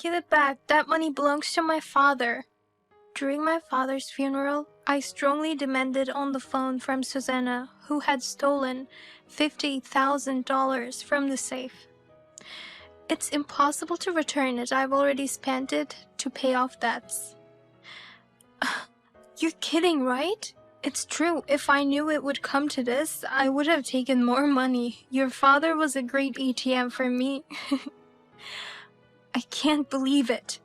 Give it back. That money belongs to my father. During my father's funeral, I strongly demanded on the phone from Susanna, who had stolen $50,000 from the safe. It's impossible to return it. I've already spent it to pay off debts. You're kidding, right? It's true. If I knew it would come to this, I would have taken more money. Your father was a great ATM for me. I can't believe it.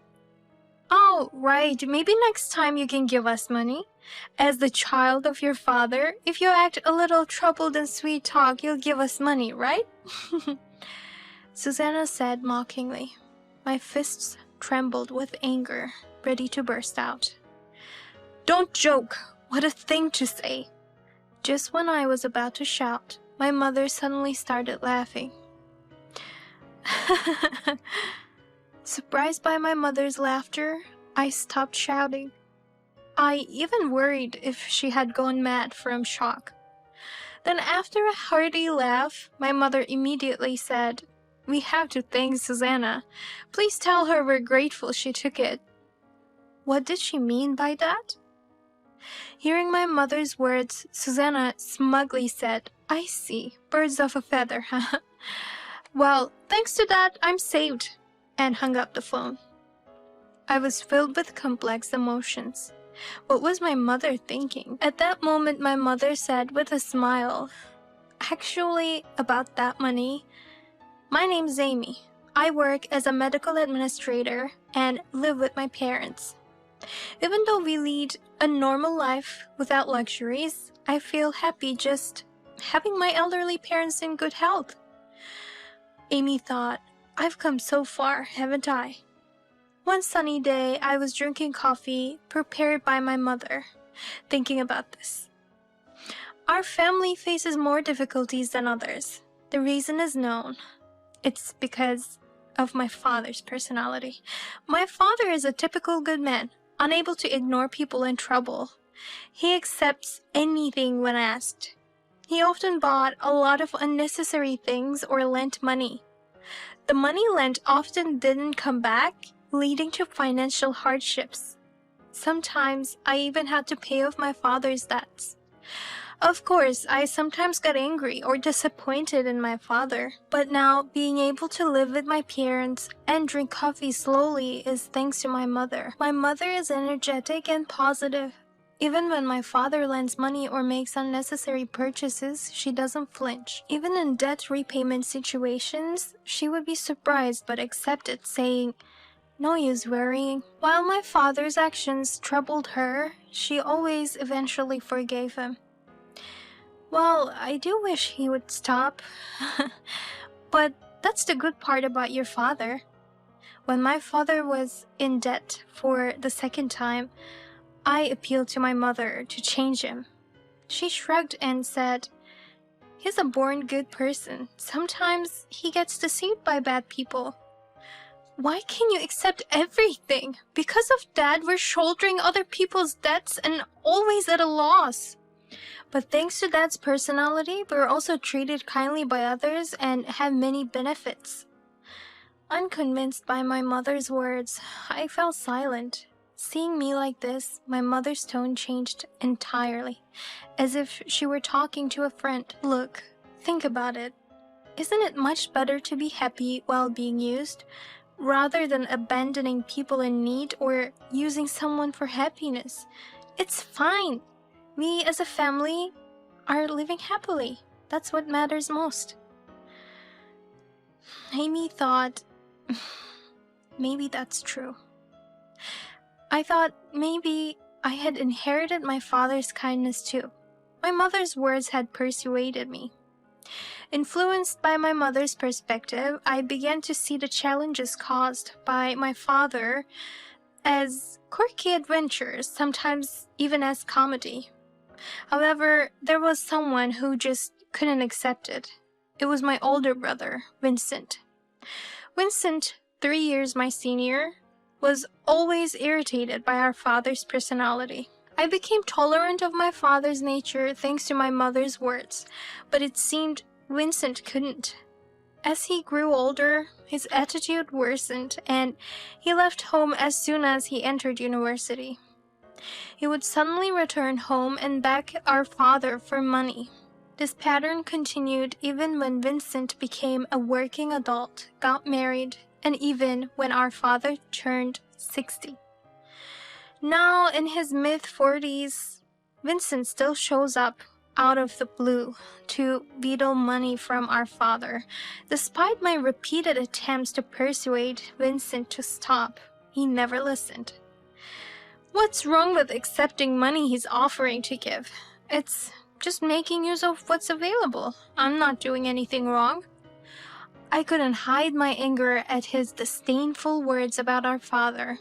Oh, right. Maybe next time you can give us money. As the child of your father, if you act a little troubled and sweet talk, you'll give us money, right? Susanna said mockingly. My fists trembled with anger, ready to burst out. Don't joke. What a thing to say. Just when I was about to shout, my mother suddenly started laughing. Surprised by my mother's laughter, I stopped shouting. I even worried if she had gone mad from shock. Then after a hearty laugh, my mother immediately said, We have to thank Susanna. Please tell her we're grateful she took it. What did she mean by that? Hearing my mother's words, Susanna smugly said, I see, birds of a feather, huh? Well, thanks to that, I'm saved, and hung up the phone. I was filled with complex emotions. What was my mother thinking? At that moment, my mother said with a smile, Actually, about that money, my name's Amy. I work as a medical administrator and live with my parents. Even though we lead a normal life without luxuries, I feel happy just having my elderly parents in good health. Amy thought, I've come so far, haven't I? One sunny day, I was drinking coffee prepared by my mother, thinking about this. Our family faces more difficulties than others. The reason is known. It's because of my father's personality. My father is a typical good man, unable to ignore people in trouble. He accepts anything when asked. He often bought a lot of unnecessary things or lent money. The money lent often didn't come back, leading to financial hardships. Sometimes I even had to pay off my father's debts. Of course, I sometimes got angry or disappointed in my father, but now being able to live with my parents and drink coffee slowly is thanks to my mother. My mother is energetic and positive. Even when my father lends money or makes unnecessary purchases, she doesn't flinch. Even in debt repayment situations, she would be surprised but accept it, saying, No use worrying. While my father's actions troubled her, she always eventually forgave him. Well, I do wish he would stop. But that's the good part about your father. When my father was in debt for the second time, I appealed to my mother to change him. She shrugged and said, He's a born good person. Sometimes he gets deceived by bad people. Why can you accept everything? Because of that, we're shouldering other people's debts and always at a loss. But thanks to Dad's personality, we're also treated kindly by others and have many benefits. Unconvinced by my mother's words, I fell silent. Seeing me like this, my mother's tone changed entirely, as if she were talking to a friend. Look, think about it. Isn't it much better to be happy while being used, rather than abandoning people in need or using someone for happiness? It's fine. We as a family are living happily. That's what matters most. Amy thought, maybe that's true. I thought maybe I had inherited my father's kindness too. My mother's words had persuaded me. Influenced by my mother's perspective, I began to see the challenges caused by my father as quirky adventures, sometimes even as comedy. However, there was someone who just couldn't accept it. It was my older brother, Vincent. Vincent, 3 years my senior, was always irritated by our father's personality. I became tolerant of my father's nature thanks to my mother's words, but it seemed Vincent couldn't. As he grew older, his attitude worsened and he left home as soon as he entered university. He would suddenly return home and beg our father for money. This pattern continued even when Vincent became a working adult, got married, and even when our father turned 60. Now, in his mid-40s, Vincent still shows up out of the blue to wheedle money from our father. Despite my repeated attempts to persuade Vincent to stop, he never listened. What's wrong with accepting money he's offering to give? It's just making use of what's available. I'm not doing anything wrong. I couldn't hide my anger at his disdainful words about our father.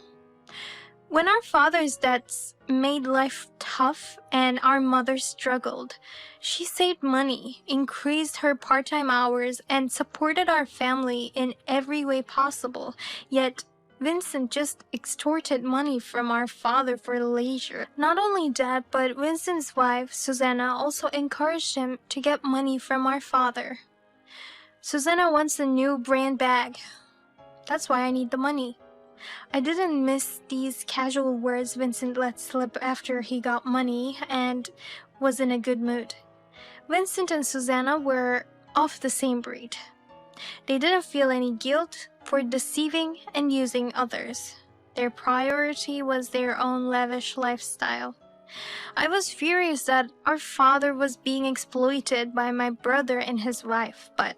When our father's debts made life tough and our mother struggled, she saved money, increased her part-time hours, and supported our family in every way possible. Yet, Vincent just extorted money from our father for leisure. Not only that, but Vincent's wife, Susanna, also encouraged him to get money from our father. Susanna wants a new brand bag. That's why I need the money. I didn't miss these casual words Vincent let slip after he got money and was in a good mood. Vincent and Susanna were of the same breed. They didn't feel any guilt for deceiving and using others. Their priority was their own lavish lifestyle. I was furious that our father was being exploited by my brother and his wife, but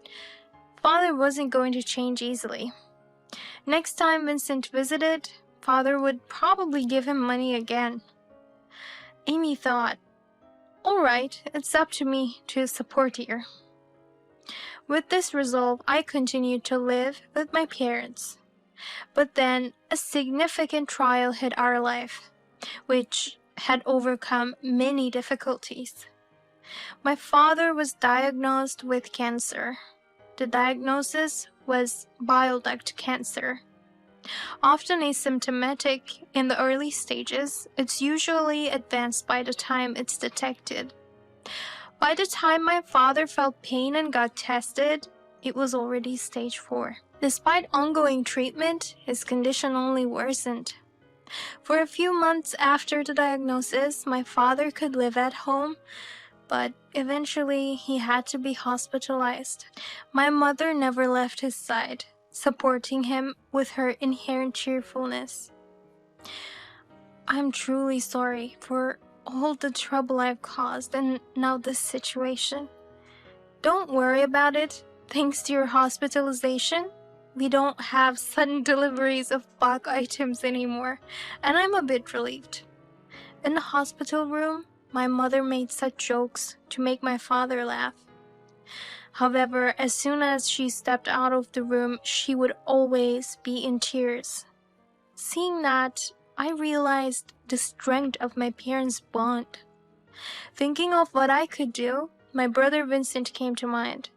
father wasn't going to change easily. Next time Vincent visited, father would probably give him money again. Amy thought, "All right, it's up to me to support you." With this resolve, I continued to live with my parents. But then a significant trial hit our life, which had overcome many difficulties. My father was diagnosed with cancer. The diagnosis was bile duct cancer. Often asymptomatic in the early stages, it's usually advanced by the time it's detected. By the time my father felt pain and got tested, it was already stage 4. Despite ongoing treatment, his condition only worsened. For a few months after the diagnosis, my father could live at home, but eventually he had to be hospitalized. My mother never left his side, supporting him with her inherent cheerfulness. I'm truly sorry for all the trouble I've caused and now this situation. Don't worry about it. Thanks to your hospitalization, we don't have sudden deliveries of bulk items anymore, and I'm a bit relieved. In the hospital room, my mother made such jokes to make my father laugh. However, as soon as she stepped out of the room, she would always be in tears. Seeing that, I realized the strength of my parents' bond. Thinking of what I could do, my brother Vincent came to mind.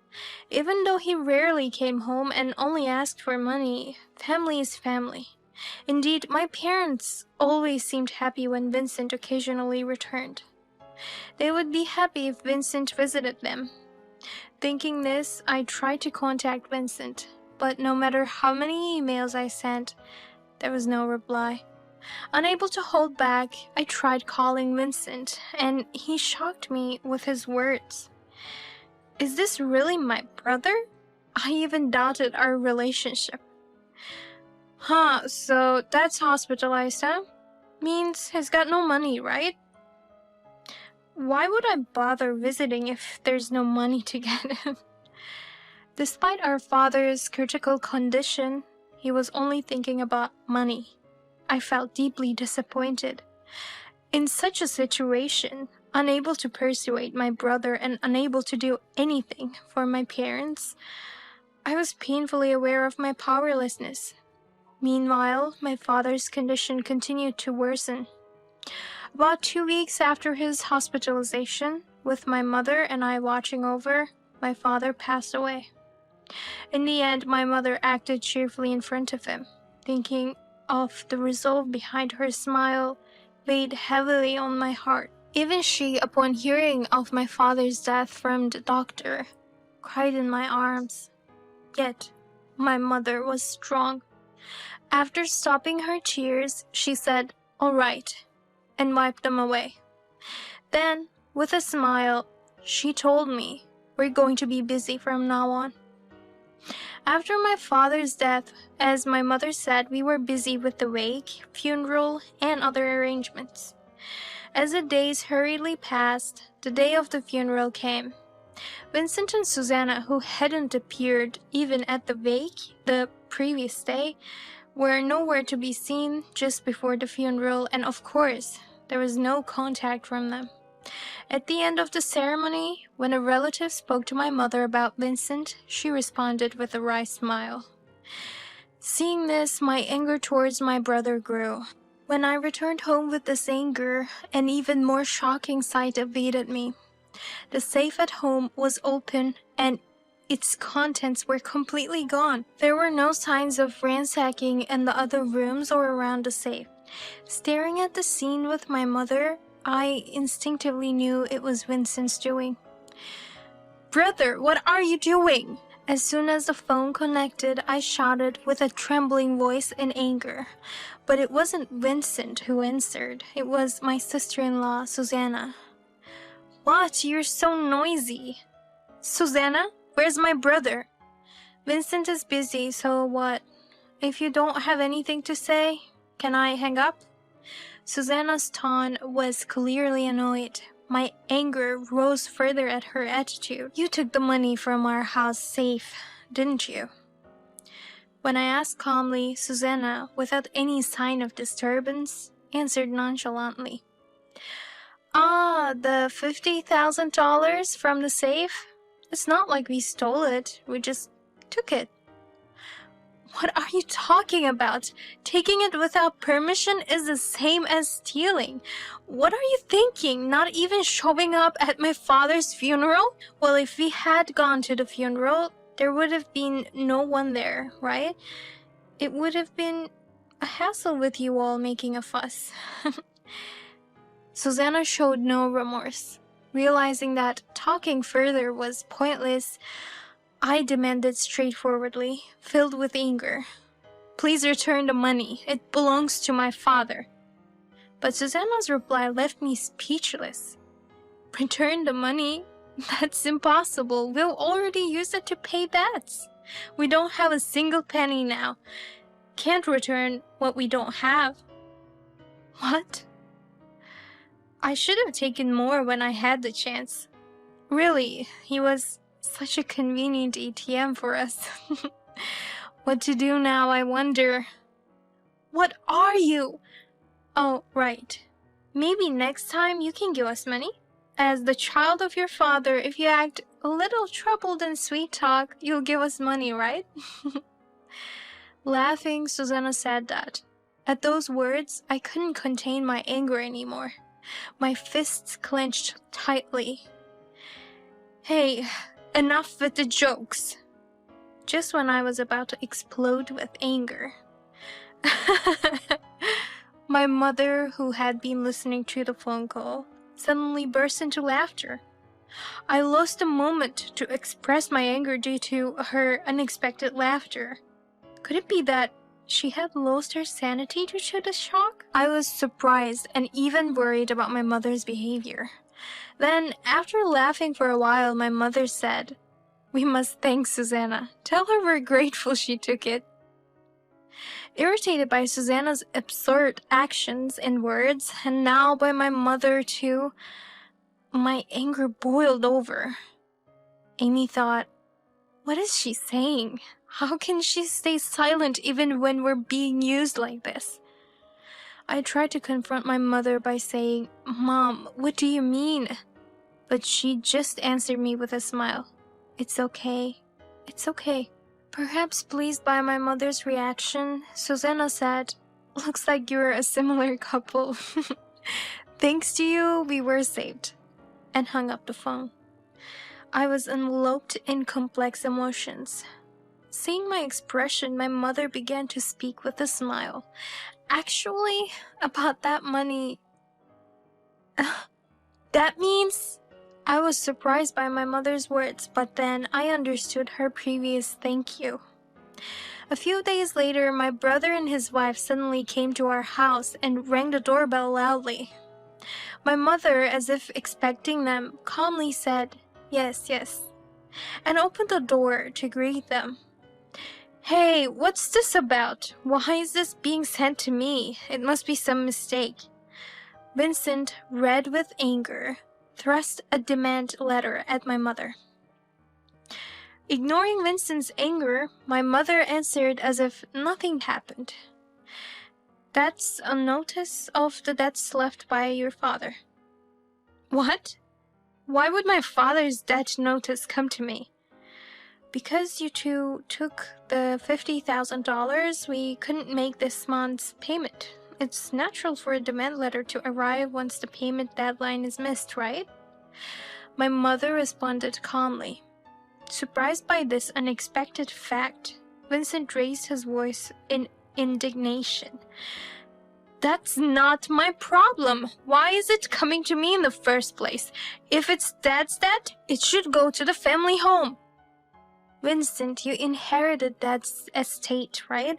Even though he rarely came home and only asked for money, family is family. Indeed, my parents always seemed happy when Vincent occasionally returned. They would be happy if Vincent visited them. Thinking this, I tried to contact Vincent, but no matter how many emails I sent, there was no reply. Unable to hold back, I tried calling Vincent, and he shocked me with his words. Is this really my brother? I even doubted our relationship. So that's hospitalized, huh? Means he's got no money, right? Why would I bother visiting if there's no money to get him? Despite our father's critical condition, he was only thinking about money. I felt deeply disappointed. In such a situation, unable to persuade my brother and unable to do anything for my parents, I was painfully aware of my powerlessness. Meanwhile, my father's condition continued to worsen. About 2 weeks after his hospitalization, with my mother and I watching over, my father passed away. In the end, my mother acted cheerfully in front of him. Thinking of the resolve behind her smile weighed heavily on my heart. Even she, upon hearing of my father's death from the doctor, cried in my arms. Yet, my mother was strong. After stopping her tears, she said, "All right," and wiped them away. Then, with a smile, she told me, "We're going to be busy from now on." After my father's death, as my mother said, we were busy with the wake, funeral, and other arrangements. As the days hurriedly passed, the day of the funeral came. Vincent and Susanna, who hadn't appeared even at the wake the previous day, were nowhere to be seen just before the funeral, and of course, there was no contact from them. At the end of the ceremony, when a relative spoke to my mother about Vincent, she responded with a wry smile. Seeing this, my anger towards my brother grew. When I returned home with this anger, an even more shocking sight awaited me. The safe at home was open and its contents were completely gone. There were no signs of ransacking in the other rooms or around the safe. Staring at the scene with my mother, I instinctively knew it was Vincent's doing. "Brother, what are you doing?" As soon as the phone connected, I shouted with a trembling voice in anger. But it wasn't Vincent who answered. It was my sister-in-law, Susanna. "What? You're so noisy." "Susanna, where's my brother?" "Vincent is busy, so what? If you don't have anything to say, can I hang up?" Susanna's tone was clearly annoyed. My anger rose further at her attitude. "You took the money from our house safe, didn't you?" When I asked calmly, Susanna, without any sign of disturbance, answered nonchalantly. "Ah, the $50,000 from the safe? It's not like we stole it, we just took it." "What are you talking about? Taking it without permission is the same as stealing. What are you thinking? Not even showing up at my father's funeral?" "Well, if we had gone to the funeral, there would have been no one there, right? It would have been a hassle with you all making a fuss." Susanna showed no remorse. Realizing that talking further was pointless, I demanded straightforwardly, filled with anger, "Please return the money. It belongs to my father." But Susanna's reply left me speechless. "Return the money? That's impossible. We'll already use it to pay debts. We don't have a single penny now. Can't return what we don't have." "What?" "I should have taken more when I had the chance. Really, he was such a convenient ATM for us." "What to do now, I wonder." "What are you?" "Oh, right. Maybe next time you can give us money. As the child of your father, if you act a little troubled and sweet talk, you'll give us money, right?" Laughing, Susanna said that. At those words, I couldn't contain my anger anymore. My fists clenched tightly. "Hey, enough with the jokes." Just when I was about to explode with anger, my mother, who had been listening to the phone call, suddenly burst into laughter. I lost a moment to express my anger due to her unexpected laughter. Could it be that she had lost her sanity due to the shock? I was surprised and even worried about my mother's behavior. Then, after laughing for a while, my mother said, "We must thank Susanna. Tell her we're grateful she took it." Irritated by Susanna's absurd actions and words, and now by my mother too, my anger boiled over. Amy thought, "What is she saying? How can she stay silent even when we're being used like this?" I tried to confront my mother by saying, "Mom, what do you mean?" But she just answered me with a smile. "It's okay. It's okay." Perhaps pleased by my mother's reaction, Susanna said, "Looks like you're a similar couple. Thanks to you, we were saved," and hung up the phone. I was enveloped in complex emotions. Seeing my expression, my mother began to speak with a smile. "Actually, about that money, that means I was surprised by my mother's words, but then I understood her previous thank you. A few days later, my brother and his wife suddenly came to our house and rang the doorbell loudly. My mother, as if expecting them, calmly said, "Yes, yes," and opened the door to greet them. "Hey, what's this about? Why is this being sent to me? It must be some mistake." Vincent, red with anger, thrust a demand letter at my mother. Ignoring Vincent's anger, my mother answered as if nothing happened. "That's a notice of the debts left by your father." "What? Why would my father's debt notice come to me?" "Because you two took the $50,000, we couldn't make this month's payment. It's natural for a demand letter to arrive once the payment deadline is missed, right?" My mother responded calmly. Surprised by this unexpected fact, Vincent raised his voice in indignation. "That's not my problem. Why is it coming to me in the first place? If it's Dad's debt, it should go to the family home." "Vincent, you inherited Dad's estate, right?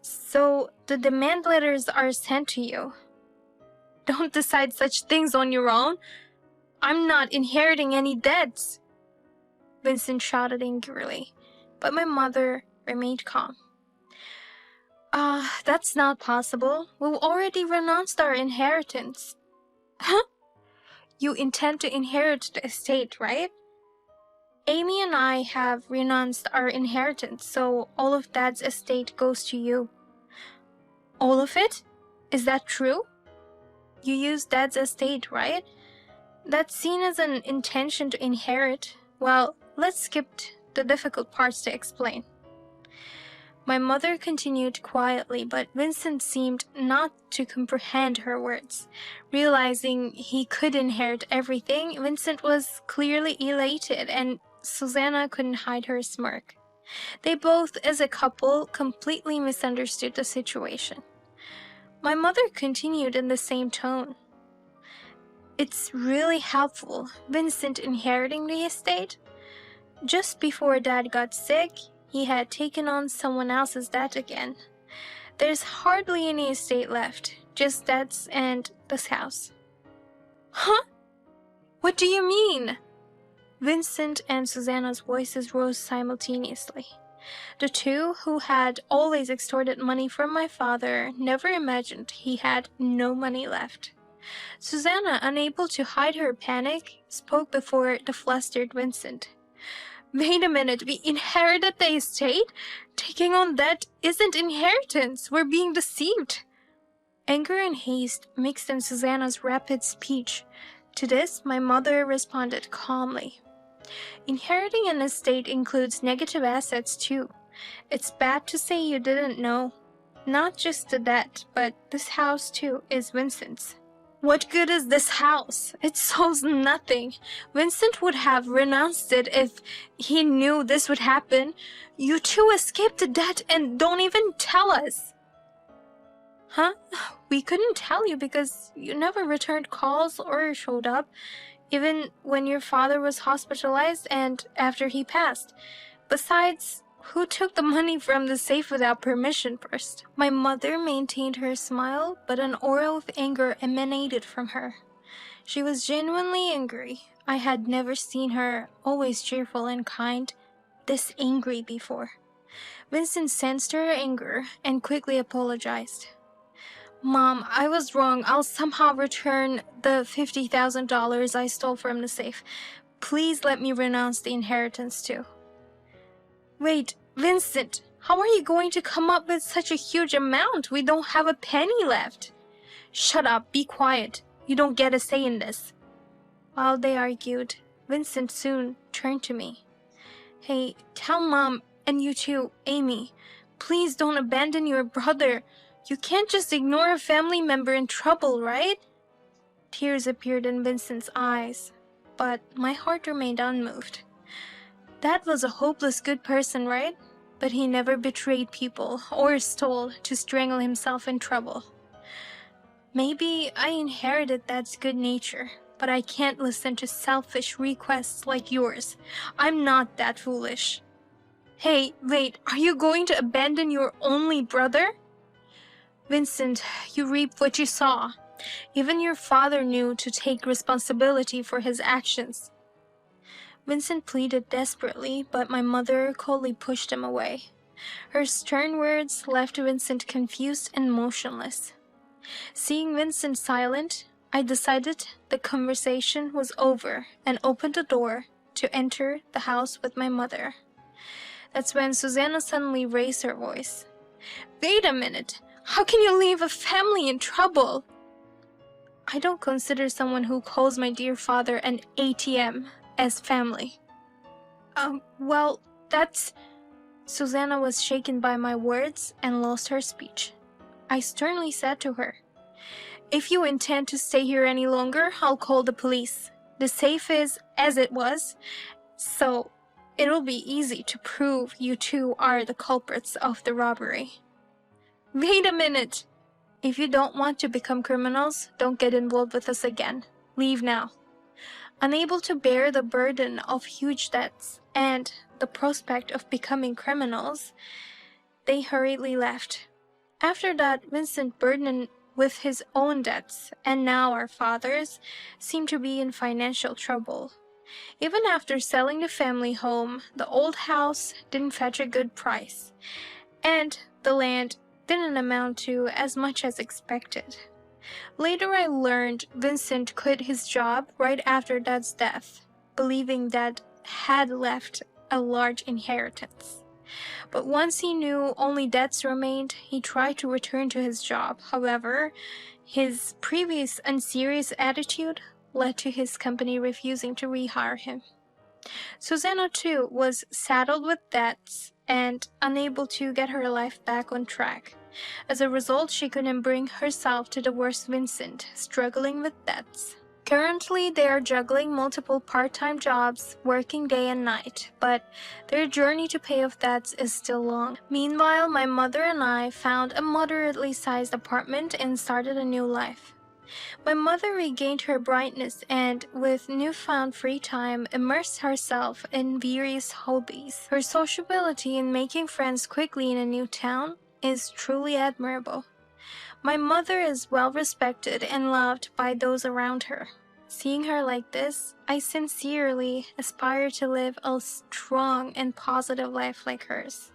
So the demand letters are sent to you." "Don't decide such things on your own. I'm not inheriting any debts," Vincent shouted angrily, but my mother remained calm. That's not possible. We've already renounced our inheritance." "Huh? You intend to inherit the estate, right?" "Amy and I have renounced our inheritance, so all of Dad's estate goes to you." "All of it? Is that true?" "You use Dad's estate, right? That's seen as an intention to inherit. Well, let's skip the difficult parts to explain." My mother continued quietly, but Vincent seemed not to comprehend her words. Realizing he could inherit everything, Vincent was clearly elated, and Susanna couldn't hide her smirk. They both, as a couple, completely misunderstood the situation. My mother continued in the same tone. "It's really helpful, Vincent inheriting the estate. Just before Dad got sick, he had taken on someone else's debt again. There's hardly any estate left, just debts and this house." "Huh? What do you mean?" Vincent and Susanna's voices rose simultaneously. The two, who had always extorted money from my father, never imagined he had no money left. Susanna, unable to hide her panic, spoke before the flustered Vincent. "Wait a minute, we inherited the estate? Taking on debt isn't inheritance. We're being deceived." Anger and haste mixed in Susanna's rapid speech. To this, my mother responded calmly. "Inheriting an estate includes negative assets too. It's bad to say you didn't know. Not just the debt, but this house too is Vincent's." "What good is this house? It solves nothing. Vincent would have renounced it if he knew this would happen. You two escaped the debt and don't even tell us." "Huh? We couldn't tell you because you never returned calls or showed up, even when your father was hospitalized and after he passed. Besides, who took the money from the safe without permission first?" My mother maintained her smile, but an aura of anger emanated from her. She was genuinely angry. I had never seen her, always cheerful and kind, this angry before. Vincent sensed her anger and quickly apologized. "Mom, I was wrong. I'll somehow return the $50,000 I stole from the safe. Please let me renounce the inheritance too." "Wait, Vincent, how are you going to come up with such a huge amount? We don't have a penny left." "Shut up, be quiet. You don't get a say in this." While they argued, Vincent soon turned to me. "Hey, tell Mom, and you too, Amy, please don't abandon your brother. You can't just ignore a family member in trouble, right?" Tears appeared in Vincent's eyes, but my heart remained unmoved. Dad was a hopeless good person, right? But he never betrayed people or stole to strangle himself in trouble. Maybe I inherited Dad's good nature, but I can't listen to selfish requests like yours. I'm not that foolish. Hey, wait, are you going to abandon your only brother? Vincent, you reap what you sow. Even your father knew to take responsibility for his actions. Vincent pleaded desperately, but my mother coldly pushed him away. Her stern words left Vincent confused and motionless. Seeing Vincent silent, I decided the conversation was over and opened the door to enter the house with my mother. That's when Susanna suddenly raised her voice. Wait a minute! How can you leave a family in trouble? I don't consider someone who calls my dear father an ATM as family. Well, that's... Susanna was shaken by my words and lost her speech. I sternly said to her, if you intend to stay here any longer, I'll call the police. The safe is as it was, so it'll be easy to prove you two are the culprits of the robbery. Wait a minute! If you don't want to become criminals, don't get involved with us again. Leave now. Unable to bear the burden of huge debts and the prospect of becoming criminals, they hurriedly left. After that, Vincent, burdened with his own debts, and now our father's, seemed to be in financial trouble. Even after selling the family home, the old house didn't fetch a good price, and the land didn't amount to as much as expected. Later I learned Vincent quit his job right after Dad's death, believing Dad had left a large inheritance. But once he knew only debts remained, he tried to return to his job. However, his previous unserious attitude led to his company refusing to rehire him. Susanna, too, was saddled with debts and unable to get her life back on track. As a result, she couldn't bring herself to divorce Vincent, struggling with debts. Currently, they are juggling multiple part-time jobs, working day and night, but their journey to pay off debts is still long. Meanwhile, my mother and I found a moderately sized apartment and started a new life. My mother regained her brightness and, with newfound free time, immersed herself in various hobbies. Her sociability in making friends quickly in a new town is truly admirable. My mother is well respected and loved by those around her. Seeing her like this, I sincerely aspire to live a strong and positive life like hers.